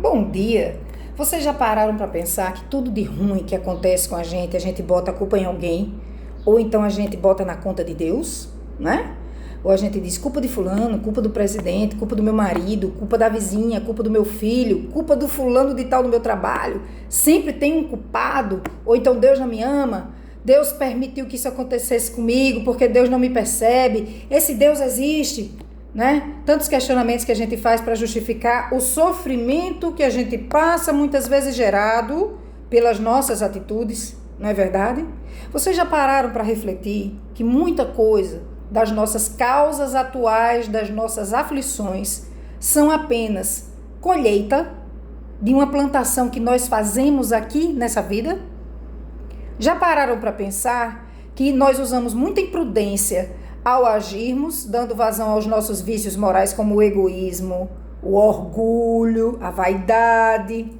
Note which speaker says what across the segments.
Speaker 1: Bom dia! Vocês já pararam para pensar que tudo de ruim que acontece com a gente bota a culpa em alguém? Ou então a gente bota na conta de Deus, né? Ou a gente diz culpa de fulano, culpa do presidente, culpa do meu marido, culpa da vizinha, culpa do meu filho, culpa do fulano de tal do meu trabalho. Sempre tem um culpado. Ou então Deus não me ama. Deus permitiu que isso acontecesse comigo porque Deus não me percebe. Esse Deus existe, né? Tantos questionamentos que a gente faz para justificar o sofrimento que a gente passa, muitas vezes gerado pelas nossas atitudes, não é verdade? Vocês já pararam para refletir que muita coisa das nossas causas atuais, das nossas aflições, são apenas colheita de uma plantação que nós fazemos aqui nessa vida? Já pararam para pensar que nós usamos muita imprudência ao agirmos, dando vazão aos nossos vícios morais como o egoísmo, o orgulho, a vaidade,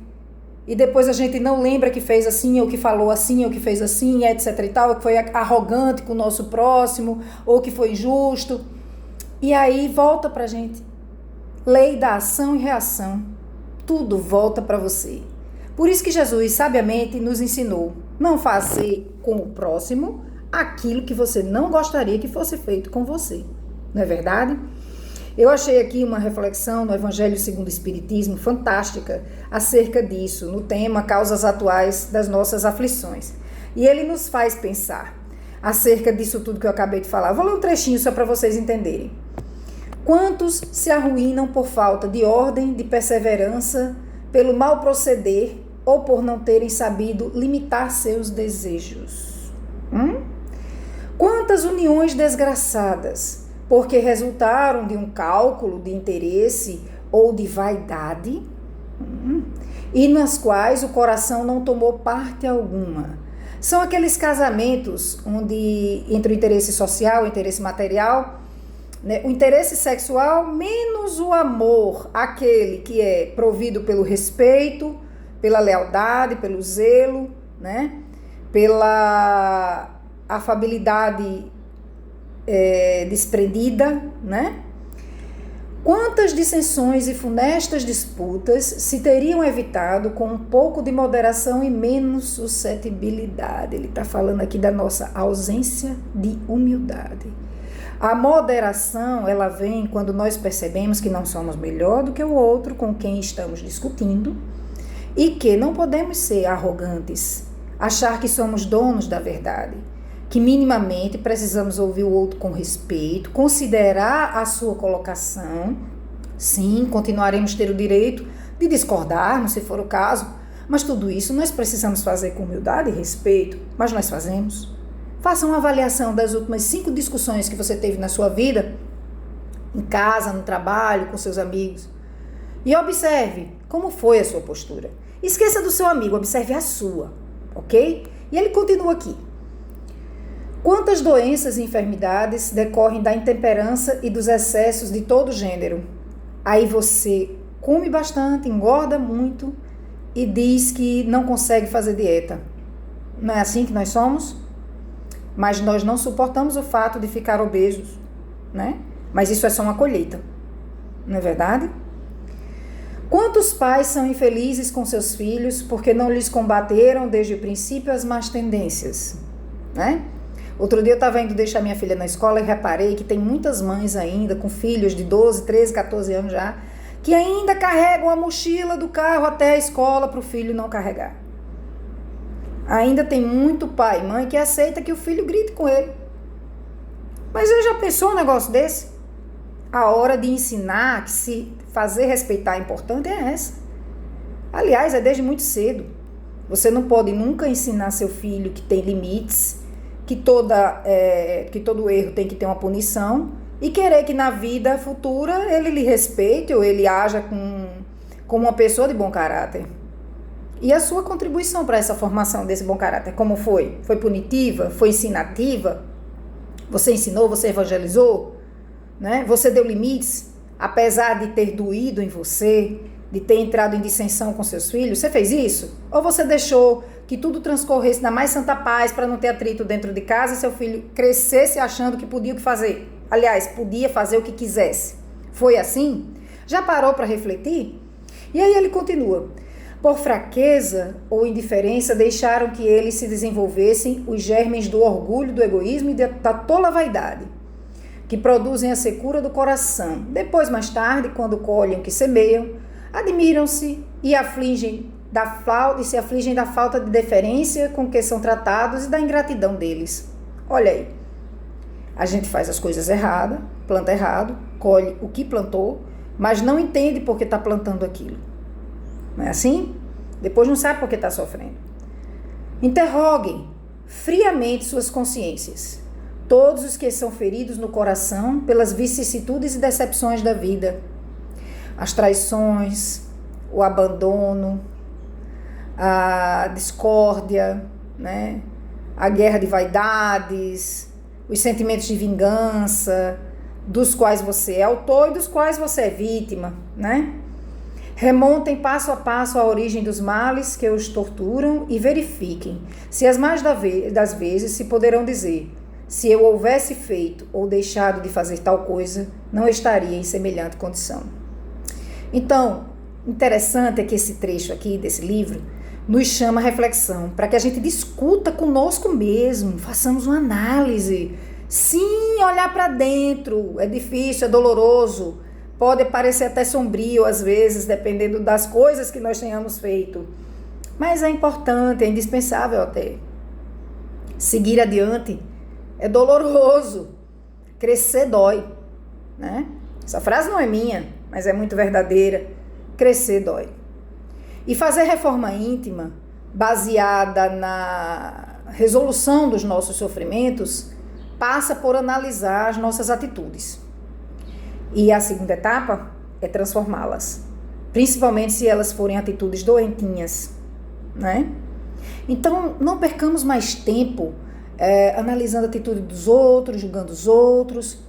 Speaker 1: e depois a gente não lembra que fez assim, ou que falou assim, ou que fez assim, etc e tal, ou que foi arrogante com o nosso próximo, ou que foi injusto. E aí volta pra gente. Lei da ação e reação. Tudo volta para você. Por isso que Jesus sabiamente nos ensinou não fazer com o próximo aquilo que você não gostaria que fosse feito com você. Não é verdade? Eu achei aqui uma reflexão no Evangelho segundo o Espiritismo fantástica acerca disso, no tema causas atuais das nossas aflições. E ele nos faz pensar acerca disso tudo que eu acabei de falar. Vou ler um trechinho só para vocês entenderem. Quantos se arruinam por falta de ordem, de perseverança, pelo mau proceder ou por não terem sabido limitar seus desejos? Quantas uniões desgraçadas, porque resultaram de um cálculo de interesse ou de vaidade, e nas quais o coração não tomou parte alguma. São aqueles casamentos onde, entre o interesse social e o interesse material, né, o interesse sexual menos o amor, aquele que é provido pelo respeito, pela lealdade, pelo zelo, né, pela afabilidade desprendida, né? Quantas dissensões e funestas disputas se teriam evitado com um pouco de moderação e menos suscetibilidade? Ele está falando aqui da nossa ausência de humildade. A moderação, ela vem quando nós percebemos que não somos melhor do que o outro com quem estamos discutindo e que não podemos ser arrogantes, achar que somos donos da verdade, que minimamente precisamos ouvir o outro com respeito, considerar a sua colocação. Sim, continuaremos a ter o direito de discordarmos, se for o caso, mas tudo isso nós precisamos fazer com humildade e respeito, mas nós fazemos. Faça uma avaliação das últimas 5 discussões que você teve na sua vida, em casa, no trabalho, com seus amigos, e observe como foi a sua postura. Esqueça do seu amigo, observe a sua, ok? E ele continua aqui. Quantas doenças e enfermidades decorrem da intemperança e dos excessos de todo gênero? Aí você come bastante, engorda muito e diz que não consegue fazer dieta. Não é assim que nós somos? Mas nós não suportamos o fato de ficar obesos, né? Mas isso é só uma colheita, não é verdade? Quantos pais são infelizes com seus filhos porque não lhes combateram desde o princípio as más tendências, né? Outro dia eu estava indo deixar minha filha na escola e reparei que tem muitas mães ainda com filhos de 12, 13, 14 anos já, que ainda carregam a mochila do carro até a escola para o filho não carregar. Ainda tem muito pai e mãe que aceita que o filho grite com ele. Mas ele já pensou um negócio desse? A hora de ensinar que se fazer respeitar é importante é essa. Aliás, é desde muito cedo. Você não pode nunca ensinar seu filho que tem limites, que todo erro tem que ter uma punição e querer que na vida futura ele lhe respeite ou ele haja como uma pessoa de bom caráter. E a sua contribuição para essa formação desse bom caráter, como foi? Foi punitiva? Foi ensinativa? Você ensinou? Você evangelizou? Né? Você deu limites? Apesar de ter doído em você, de ter entrado em dissensão com seus filhos, você fez isso? Ou você deixou que tudo transcorresse na mais santa paz para não ter atrito dentro de casa e seu filho crescesse achando que podia o que fazer? Aliás, podia fazer o que quisesse. Foi assim? Já parou para refletir? E aí ele continua. Por fraqueza ou indiferença, deixaram que eles se desenvolvessem os germes do orgulho, do egoísmo e da tola vaidade, que produzem a secura do coração. Depois, mais tarde, quando colhem o que semeiam, admiram-se e se afligem da falta de deferência com que são tratados e da ingratidão deles. Olha aí, a gente faz as coisas erradas, planta errado, colhe o que plantou, mas não entende por que está plantando aquilo. Não é assim? Depois não sabe por que está sofrendo. Interroguem friamente suas consciências. Todos os que são feridos no coração pelas vicissitudes e decepções da vida. As traições, o abandono, a discórdia, né? A guerra de vaidades, os sentimentos de vingança, dos quais você é autor e dos quais você é vítima, né? Remontem passo a passo a origem dos males que os torturam e verifiquem se as mais das vezes se poderão dizer: se eu houvesse feito ou deixado de fazer tal coisa, não estaria em semelhante condição. Então, interessante é que esse trecho aqui desse livro nos chama a reflexão, para que a gente discuta conosco mesmo, façamos uma análise. Sim, olhar para dentro é difícil, é doloroso, pode parecer até sombrio às vezes, dependendo das coisas que nós tenhamos feito. Mas é importante, é indispensável até. Seguir adiante é doloroso. Crescer dói, né? Essa frase não é minha, mas é muito verdadeira. Crescer dói. E fazer reforma íntima, baseada na resolução dos nossos sofrimentos, passa por analisar as nossas atitudes. E a segunda etapa é transformá-las, principalmente se elas forem atitudes doentinhas, né? Então, não percamos mais tempo analisando a atitude dos outros, julgando os outros.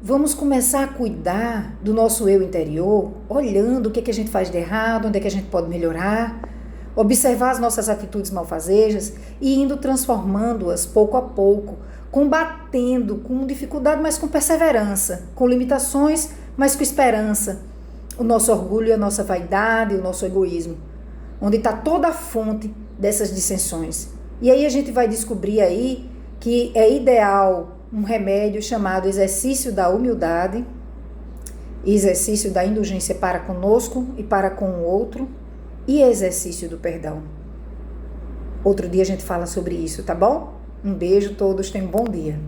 Speaker 1: Vamos começar a cuidar do nosso eu interior, olhando o que a gente faz de errado, onde é que a gente pode melhorar, observar as nossas atitudes malfazejas e indo transformando-as pouco a pouco, combatendo com dificuldade, mas com perseverança, com limitações, mas com esperança, o nosso orgulho, a nossa vaidade, o nosso egoísmo, onde está toda a fonte dessas dissensões. E aí a gente vai descobrir aí que é ideal um remédio chamado exercício da humildade, exercício da indulgência para conosco e para com o outro, e exercício do perdão. Outro dia a gente fala sobre isso, tá bom? Um beijo a todos, tenham um bom dia.